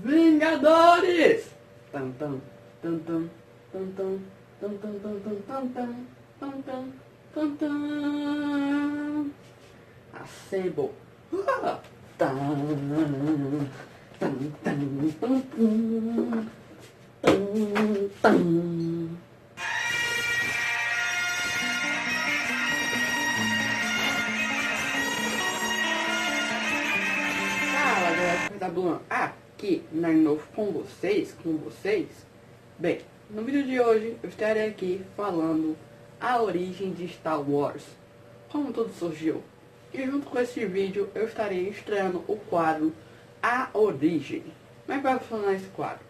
Vingadores! Tam tam tam tam tam tam tam tam tam tam tam tam tam tam tam. Assemble. Tam tam tam tam tam tam. Fala, galera, tá bom? Aqui na novo com vocês. Bem, no vídeo de hoje eu estarei aqui falando a origem de Star Wars, como tudo surgiu. E junto com esse vídeo eu estarei estreando o quadro A Origem. Como é que vai funcionar esse quadro?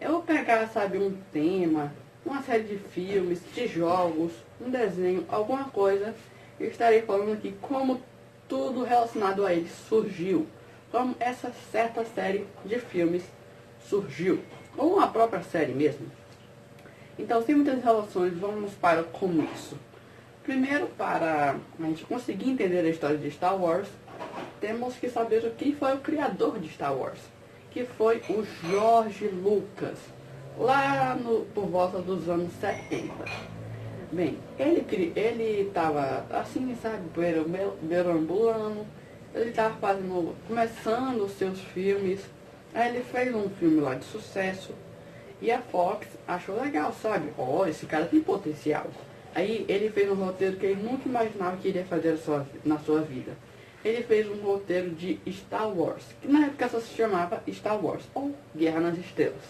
Eu vou pegar, sabe, um tema, uma série de filmes, de jogos, um desenho, alguma coisa, e estarei falando aqui como tudo relacionado a ele surgiu. Como essa certa série de filmes surgiu, ou a própria série mesmo. Então, sem muitas relações, vamos para o começo. Primeiro, para a gente conseguir entender a história de Star Wars, temos que saber quem foi o criador de Star Wars, que foi o George Lucas, lá por volta dos anos 70. Bem, ele estava assim, sabe, perambulando. Ele estava começando os seus filmes. Aí ele fez um filme lá de sucesso. E a Fox achou legal, sabe? Esse cara tem potencial. Aí ele fez um roteiro que ele nunca imaginava que iria fazer na sua vida. Ele fez um roteiro de Star Wars, que na época só se chamava Star Wars, ou Guerra nas Estrelas.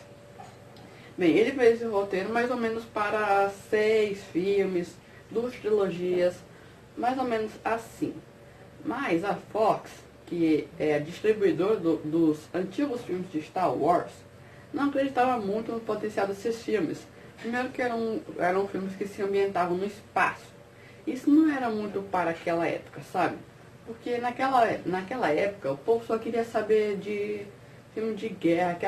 Bem, ele fez esse roteiro mais ou menos para 6 filmes, 2 trilogias, mais ou menos assim. Mas a Fox, que é a distribuidora dos antigos filmes de Star Wars, não acreditava muito no potencial desses filmes. Primeiro que eram filmes que se ambientavam no espaço. Isso não era muito para aquela época, sabe? Porque naquela época o povo só queria saber de filme de guerra, que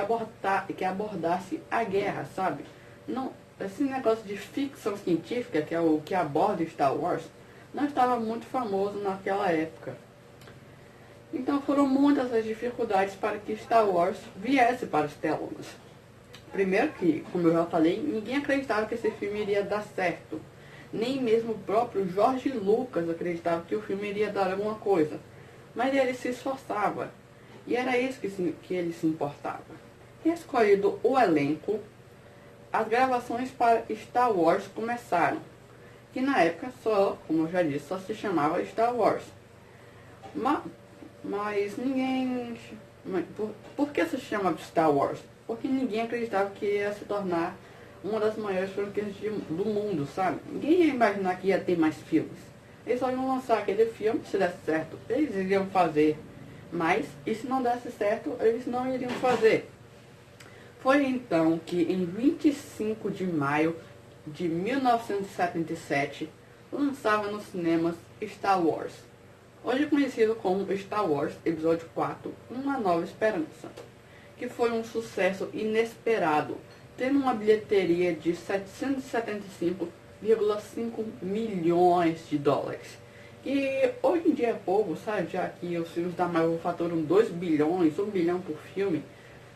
abordasse a guerra, sabe? Não, esse negócio de ficção científica, que é o que aborda Star Wars, não estava muito famoso naquela época. Então foram muitas as dificuldades para que Star Wars viesse para os telonas. Primeiro que, como eu já falei, ninguém acreditava que esse filme iria dar certo. Nem mesmo o próprio George Lucas acreditava que o filme iria dar alguma coisa. Mas ele se esforçava. E era isso que ele se importava. Escolhido o elenco, as gravações para Star Wars começaram. Que na época como eu já disse, só se chamava Star Wars. Mas ninguém... Por que se chama Star Wars? Porque ninguém acreditava que ia se tornar uma das maiores franquias do mundo, sabe? Ninguém ia imaginar que ia ter mais filmes. Eles só iam lançar aquele filme, se desse certo, eles iriam fazer mais. E se não desse certo, eles não iriam fazer. Foi então que em 25 de maio de 1977, lançava nos cinemas Star Wars, hoje conhecido como Star Wars Episódio 4, Uma Nova Esperança, que foi um sucesso inesperado, tendo uma bilheteria de 775,5 milhões de dólares. E hoje em dia é pouco, sabe, já que os filmes da Marvel faturam 2 bilhões, 1 bilhão por filme,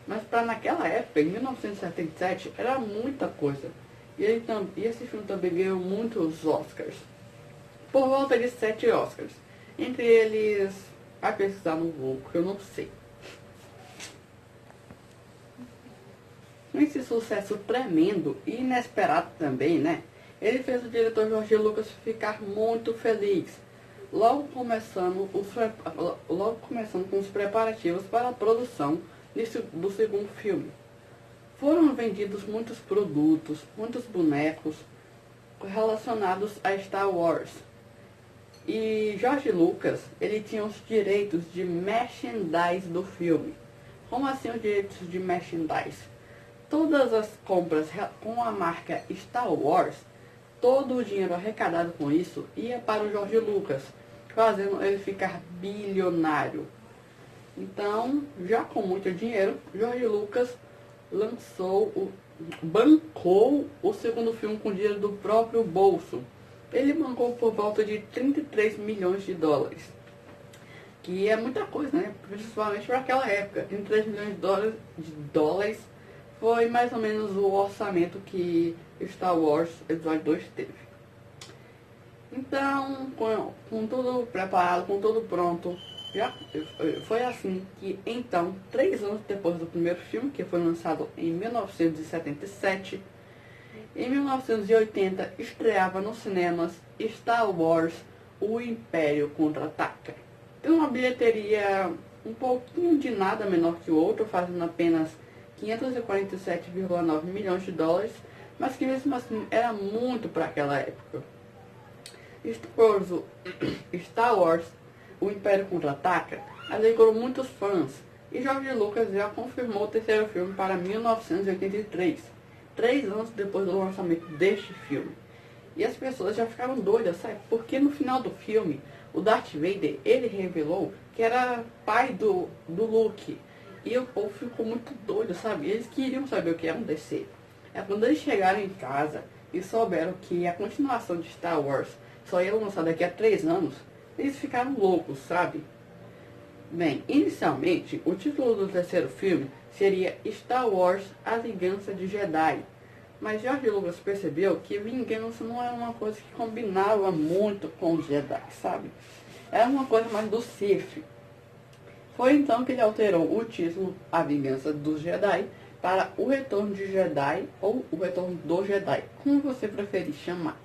mas para naquela época, em 1977, era muita coisa. E esse filme também ganhou muitos Oscars. Por volta de 7 Oscars. Entre eles, a pesquisar no Google, eu não sei. Esse sucesso tremendo e inesperado também, né? Ele fez o diretor George Lucas ficar muito feliz. Logo começando com os preparativos para a produção do segundo filme. Foram vendidos muitos produtos, muitos bonecos relacionados a Star Wars. E George Lucas, ele tinha os direitos de merchandise do filme. Como assim os direitos de merchandise? Todas as compras com a marca Star Wars, todo o dinheiro arrecadado com isso ia para o George Lucas, fazendo ele ficar bilionário. Então, já com muito dinheiro, George Lucas bancou o segundo filme com dinheiro do próprio bolso. Ele bancou por volta de 33 milhões de dólares. que é muita coisa, né? Principalmente para aquela época. 33 milhões de dólares foi mais ou menos o orçamento que Star Wars Episódio 2 teve. Então, com tudo preparado, com tudo pronto, já foi assim que, então, 3 anos depois do primeiro filme, que foi lançado em 1977, em 1980 estreava nos cinemas Star Wars O Império Contra-Ataca. Tem uma bilheteria um pouquinho de nada menor que o outro, fazendo apenas 547,9 milhões de dólares, mas que mesmo assim era muito para aquela época. Star Wars O Império Contra-Ataca alegrou muitos fãs, e George Lucas já confirmou o terceiro filme para 1983, 3 anos depois do lançamento deste filme. E as pessoas já ficaram doidas, sabe? Porque no final do filme, o Darth Vader, ele revelou que era pai do Luke. E o povo ficou muito doido, sabe? Eles queriam saber o que ia acontecer. É quando eles chegaram em casa e souberam que a continuação de Star Wars só ia lançar daqui a 3 anos, eles ficaram loucos, sabe? Bem, inicialmente, o título do terceiro filme seria Star Wars A Vingança de Jedi. Mas George Lucas percebeu que vingança não era uma coisa que combinava muito com os Jedi, sabe? Era uma coisa mais do Sith. Foi então que ele alterou o título A Vingança dos Jedi para O Retorno de Jedi ou O Retorno do Jedi, como você preferir chamar.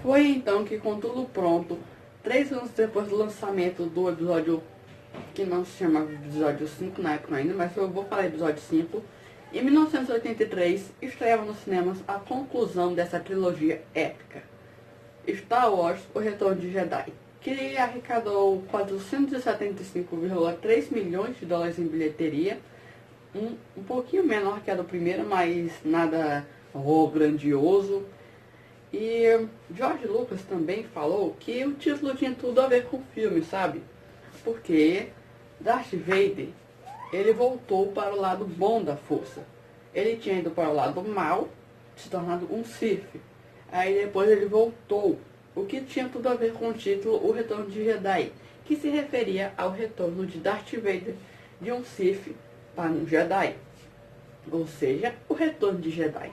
Foi então que, com tudo pronto, 3 anos depois do lançamento do episódio, que não se chamava episódio 5 na época ainda, mas eu vou falar episódio 5, em 1983, estreava nos cinemas a conclusão dessa trilogia épica, Star Wars O Retorno de Jedi, que arrecadou 475,3 milhões de dólares em bilheteria, um pouquinho menor que a do primeiro, mas nada grandioso. E George Lucas também falou que o título tinha tudo a ver com o filme, sabe? Porque Darth Vader, ele voltou para o lado bom da força. Ele tinha ido para o lado mal, se tornando um Sith. Aí depois ele voltou, o que tinha tudo a ver com o título O Retorno de Jedi, que se referia ao retorno de Darth Vader de um Sith para um Jedi. Ou seja, o Retorno de Jedi.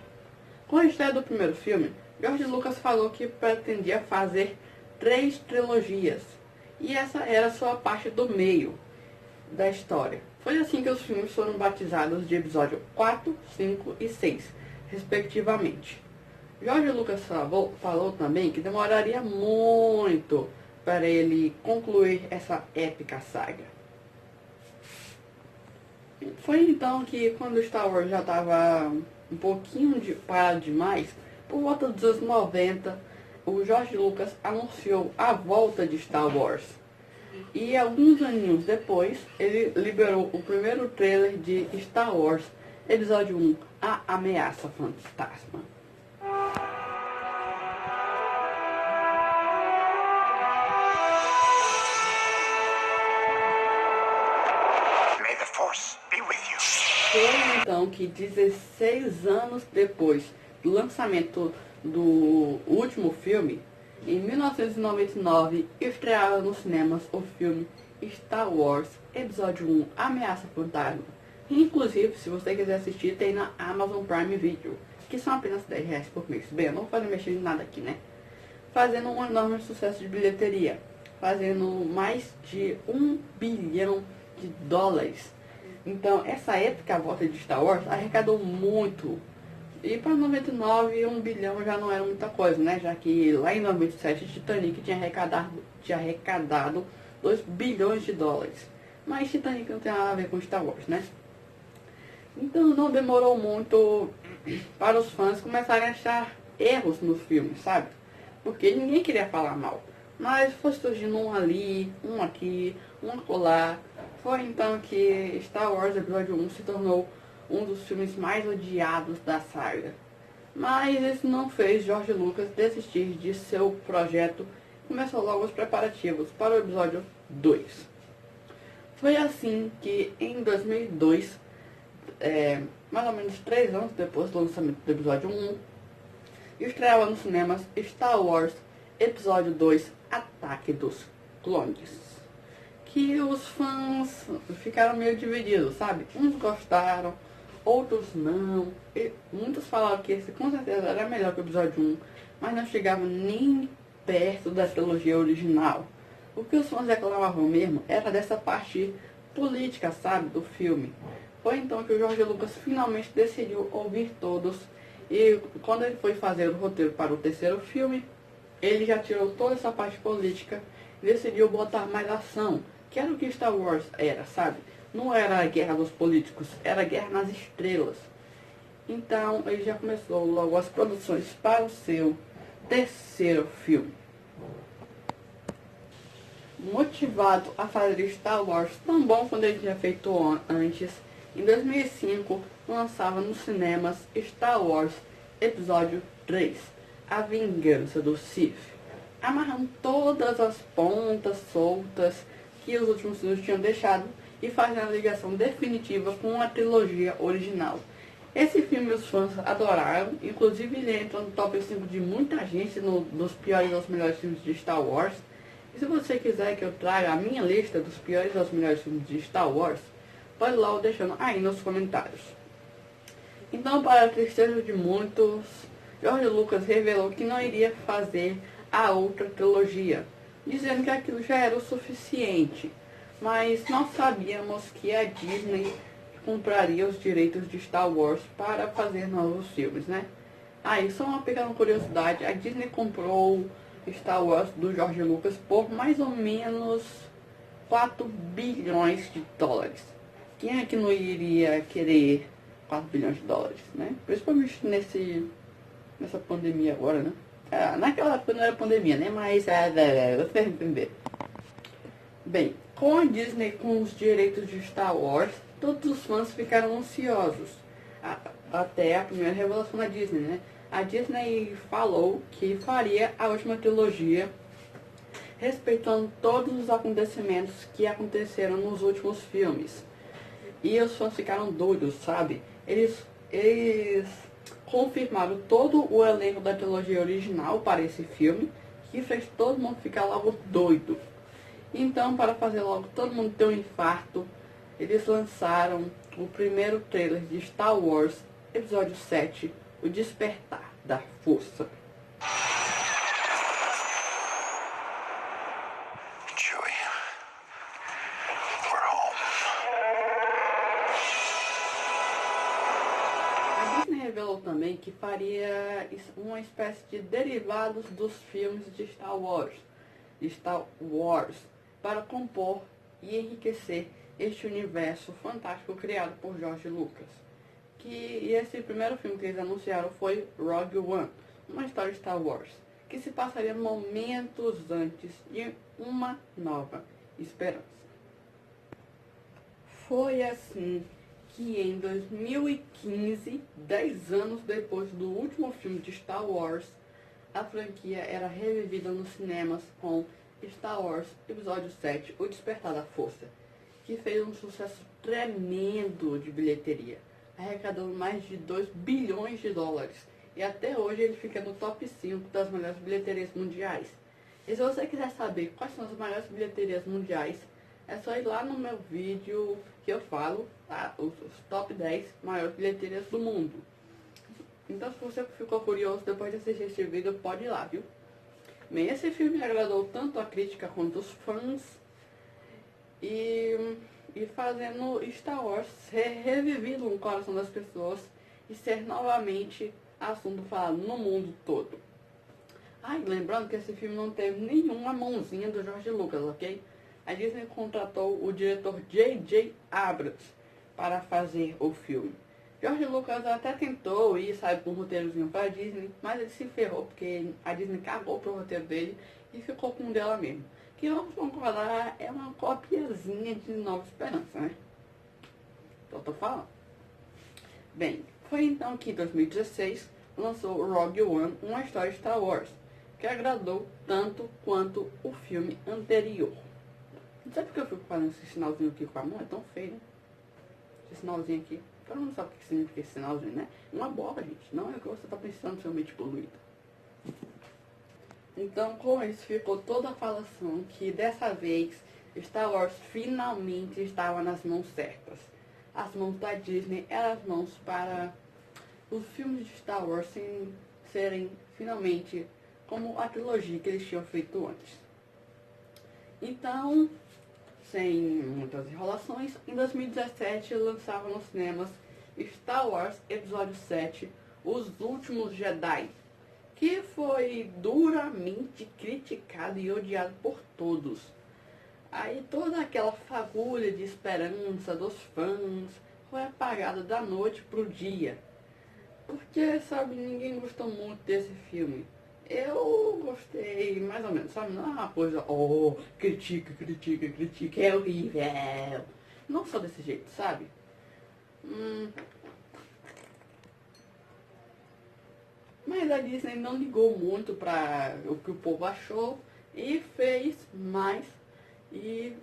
Com a estreia do primeiro filme, George Lucas falou que pretendia fazer 3 trilogias. E essa era só a parte do meio da história. Foi assim que os filmes foram batizados de episódio 4, 5 e 6, respectivamente. George Lucas falou também que demoraria muito para ele concluir essa épica saga. Foi então que, quando Star Wars já estava um pouquinho parado demais, por volta dos anos 90, o George Lucas anunciou a volta de Star Wars. E alguns aninhos depois, ele liberou o primeiro trailer de Star Wars, episódio 1, A Ameaça Fantasma. May the Force be with you. Foi então que 16 anos depois do lançamento do último filme, em 1999, estreava nos cinemas o filme Star Wars Episódio 1, Ameaça Fantasma. Inclusive, se você quiser assistir, tem na Amazon Prime Video, que são apenas R$10 por mês. Bem, eu não vou fazer mexer em nada aqui, né? Fazendo um enorme sucesso de bilheteria, fazendo mais de 1 bilhão de dólares. Então, essa época, a volta de Star Wars arrecadou muito. E para 99, 1 bilhão já não era muita coisa, né? Já que lá em 97, Titanic tinha arrecadado 2 bilhões de dólares. Mas Titanic não tem nada a ver com Star Wars, né? Então não demorou muito para os fãs começarem a achar erros nos filmes, sabe? Porque ninguém queria falar mal. Mas foi surgindo um ali, um aqui, um acolá. Foi então que Star Wars Episódio 1 se tornou um dos filmes mais odiados da saga. Mas isso não fez George Lucas desistir de seu projeto e começou logo os preparativos para o episódio 2. Foi assim que em 2002, mais ou menos 3 anos depois do lançamento do episódio 1, estreava nos cinemas Star Wars Episódio 2, Ataque dos Clones. que os fãs ficaram meio divididos, sabe? Uns gostaram, outros não. E muitos falaram que esse com certeza era melhor que o episódio 1, mas não chegava nem perto da trilogia original. O que os fãs reclamavam mesmo era dessa parte política, sabe, do filme. Foi então que o George Lucas finalmente decidiu ouvir todos, e quando ele foi fazer o roteiro para o terceiro filme, ele já tirou toda essa parte política e decidiu botar mais ação, que era o que Star Wars era, sabe? Não era a guerra dos políticos, era a guerra nas estrelas. Então ele já começou logo as produções para o seu terceiro filme. Motivado a fazer Star Wars tão bom quanto ele tinha feito antes, em 2005 lançava nos cinemas Star Wars Episódio 3, A Vingança do Sith, amarrando todas as pontas soltas que os últimos filmes tinham deixado e fazendo a ligação definitiva com a trilogia original. Esse filme os fãs adoraram, inclusive ele entra no top 5 de muita gente dos piores aos melhores filmes de Star Wars. E se você quiser que eu traga a minha lista dos piores aos melhores filmes de Star Wars, pode lá deixando aí nos comentários. Então, para a tristeza de muitos, George Lucas revelou que não iria fazer a outra trilogia, dizendo que aquilo já era o suficiente. Mas nós sabíamos que a Disney compraria os direitos de Star Wars para fazer novos filmes, né? Aí, só uma pequena curiosidade, a Disney comprou Star Wars do George Lucas por mais ou menos 4 bilhões de dólares. Quem é que não iria querer 4 bilhões de dólares, né? Principalmente nessa pandemia agora, né? Naquela época não era pandemia, né? Mas você entender. Bem, com a Disney com os direitos de Star Wars, todos os fãs ficaram ansiosos. Até a primeira revelação da Disney, né? A Disney falou que faria a última trilogia respeitando todos os acontecimentos que aconteceram nos últimos filmes. E os fãs ficaram doidos, sabe? Eles confirmaram todo o elenco da trilogia original para esse filme, que fez todo mundo ficar logo doido. Então, para fazer logo todo mundo ter um infarto, eles lançaram o primeiro trailer de Star Wars Episódio 7, O Despertar da Força. Chewie, we're home. A Disney revelou também que faria uma espécie de derivados dos filmes de Star Wars, para compor e enriquecer este universo fantástico criado por George Lucas. E esse primeiro filme que eles anunciaram foi Rogue One, uma história de Star Wars, que se passaria momentos antes de Uma Nova Esperança. Foi assim que em 2015, 10 anos depois do último filme de Star Wars, a franquia era revivida nos cinemas com Star Wars Episódio 7, O Despertar da Força, que fez um sucesso tremendo de bilheteria, arrecadando mais de 2 bilhões de dólares. E até hoje ele fica no top 5 das maiores bilheterias mundiais. E se você quiser saber quais são as maiores bilheterias mundiais, é só ir lá no meu vídeo que eu falo, tá? Os top 10 maiores bilheterias do mundo. Então, se você ficou curioso depois de assistir esse vídeo, pode ir lá, viu? Bem, esse filme agradou tanto a crítica quanto os fãs, e fazendo Star Wars ser revivido no coração das pessoas e ser novamente assunto falado no mundo todo. Lembrando que esse filme não teve nenhuma mãozinha do George Lucas, ok? A Disney contratou o diretor J.J. Abrams para fazer o filme. George Lucas até tentou ir, sabe, com um roteirozinho para a Disney, mas ele se ferrou porque a Disney cagou pro roteiro dele e ficou com o dela mesmo. Que vamos concordar, é uma copiazinha de Nova Esperança, né? Então tô falando. Bem, foi então que em 2016 lançou Rogue One, uma história de Star Wars, que agradou tanto quanto o filme anterior. Não sei porque eu fico fazendo esse sinalzinho aqui com a mão, é tão feio, né? Esse sinalzinho aqui. Todo mundo sabe o que significa esse sinalzinho, né? Uma bola, gente. Não é o que você está pensando, seu mente poluído. Então, com isso, ficou toda a falação que dessa vez Star Wars finalmente estava nas mãos certas. As mãos da Disney eram as mãos para os filmes de Star Wars serem finalmente como a trilogia que eles tinham feito antes. Então, sem muitas enrolações, em 2017 lançava nos cinemas Star Wars Episódio 7, Os Últimos Jedi, que foi duramente criticado e odiado por todos. Aí toda aquela fagulha de esperança dos fãs foi apagada da noite pro dia. Porque, sabe, ninguém gostou muito desse filme. Eu gostei mais ou menos, sabe? Não é uma coisa, oh, critica, critica, critica, é horrível. Não sou desse jeito, sabe? Mas a Disney não ligou muito para o que o povo achou e fez mais. E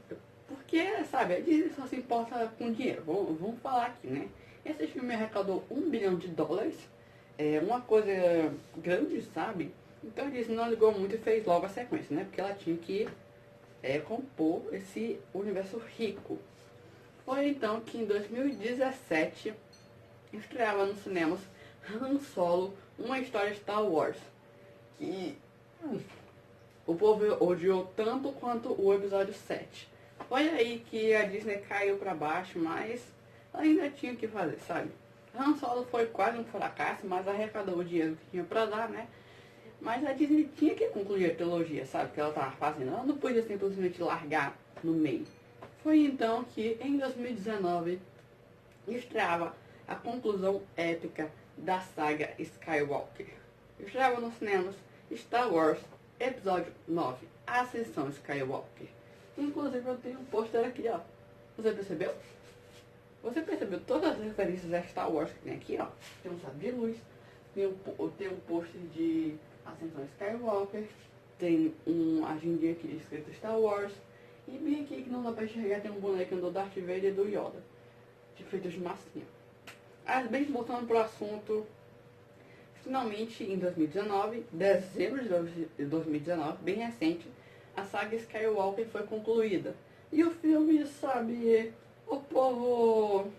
porque, sabe, a Disney só se importa com dinheiro. Vamos falar aqui, né? Esse filme arrecadou $1 bilhão. É uma coisa grande, sabe? Então a Disney não ligou muito e fez logo a sequência, né? Porque ela tinha que compor esse universo rico. Foi então que em 2017 estreava nos cinemas Han Solo, uma história Star Wars. Que o povo odiou tanto quanto o episódio 7. Foi aí que a Disney caiu pra baixo, mas ainda tinha o que fazer, sabe? Han Solo foi quase um fracasso, mas arrecadou o dinheiro que tinha pra dar, né? Mas a Disney tinha que concluir a trilogia, sabe? Que ela tava fazendo. Ela não podia simplesmente largar no meio. Foi então que, em 2019, estreava a conclusão épica da saga Skywalker. Estreava nos cinemas Star Wars Episódio 9, Ascensão Skywalker. Inclusive eu tenho um pôster aqui, ó. Você percebeu? Você percebeu todas as referências a Star Wars que tem aqui, ó? Tem um sabre de luz, tem um pôster de Ascensão Skywalker, tem um agendinha aqui escrito Star Wars, e bem aqui que não dá pra enxergar tem um boneco do Darth Vader e do Yoda, feito de massinha. Mas bem, voltando pro assunto, finalmente em 2019, dezembro de 2019, bem recente, a saga Skywalker foi concluída. E o filme, sabe, o povo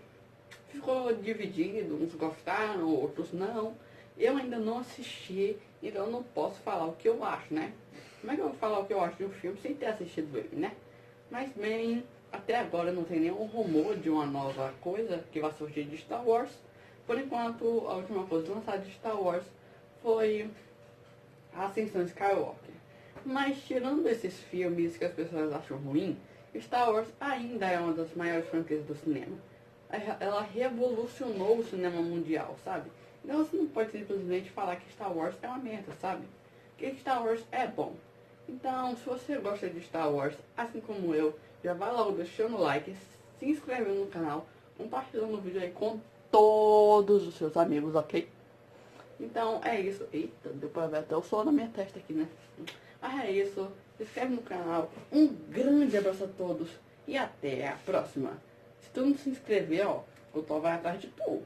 ficou dividido, uns gostaram, outros não. Eu ainda não assisti, então eu não posso falar o que eu acho, né? Como é que eu vou falar o que eu acho de um filme sem ter assistido ele, né? Mas bem, até agora não tem nenhum rumor de uma nova coisa que vai surgir de Star Wars. Por enquanto, a última coisa lançada de Star Wars foi a Ascensão Skywalker. Mas tirando esses filmes que as pessoas acham ruim, Star Wars ainda é uma das maiores franquias do cinema. Ela revolucionou o cinema mundial, sabe? Então você não pode simplesmente falar que Star Wars é uma merda, sabe? Que Star Wars é bom. Então, se você gosta de Star Wars, assim como eu, já vai logo deixando o like, se inscrevendo no canal, compartilhando o vídeo aí com todos os seus amigos, ok? Então é isso. Eita, deu pra ver até o sol na minha testa aqui, né? Mas é isso. Se inscreve no canal. Um grande abraço a todos. E até a próxima. Se tu não se inscrever, ó, o Thor vai atrás de tu.